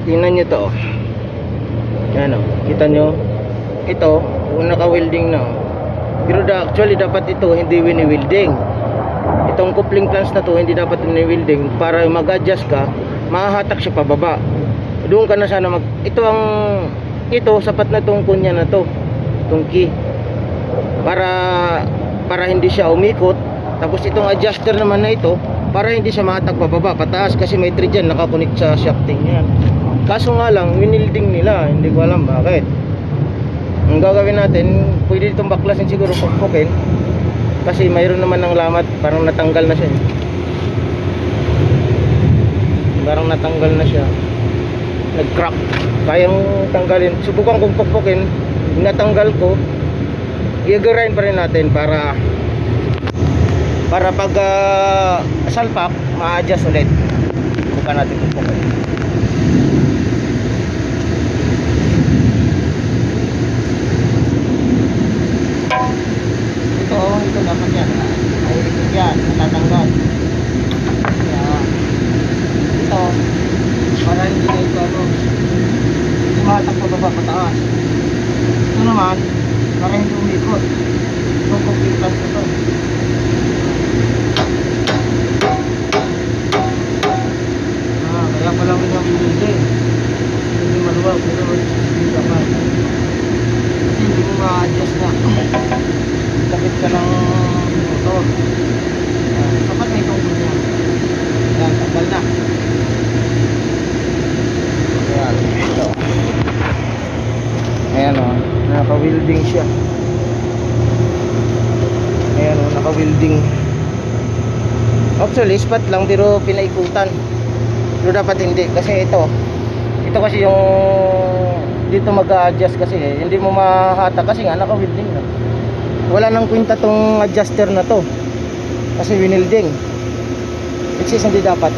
tingnan nyo to. Yan o, kita nyo. Ito, kung naka-welding na. Pero actually dapat ito hindi wini-welding. Itong coupling plans na to hindi dapat wini-welding. Para mag-adjust ka, mahahatak siya pababa. Doon ka na sana mag... Ito, sapat na tong kunya na to. Itong key. Para hindi siya umikot. Tapos itong adjuster naman na ito, para hindi siya mahatak pababa, pataas, kasi may thread dyan nakakonect sa shafting yan. Kaso nga lang, winilding nila, hindi ko alam bakit. Ang gagawin natin, pwede itong baklasin siguro, pukpukin, kasi mayroon naman ng lamat, parang natanggal na siya. Parang natanggal na siya, nag-crack. Kayang tanggalin, subukan kong pukpukin, natanggal ko, i-grind pa rin natin para pag salpak, ma-adjust ulit. Subukan natin pukpukin. Ito dapat yan. Ay, ito yan, natatanggal. Yan. Ito, para hindi na ito tumatak pa baba, pataas. Ito naman, para hindi umikot. Ito, complete plans ito. Kaya pala ko yung building. Hindi maluwag, pero hindi naman. Kasi hindi mo ma-adjust na. Tapit ka ng motor. Dapat may tungkol niya. Yan, tagal na. Ayan, ito. Ayan o, naka-welding siya. Ayan o, naka-welding. Actually, spot lang pero pinaikutan. Pero dapat hindi, kasi ito kasi yung dito mag-a-adjust kasi hindi mo mahata kasi nga naka-welding na. Wala nang kwenta tong adjuster na to kasi winilding, which is hindi dapat.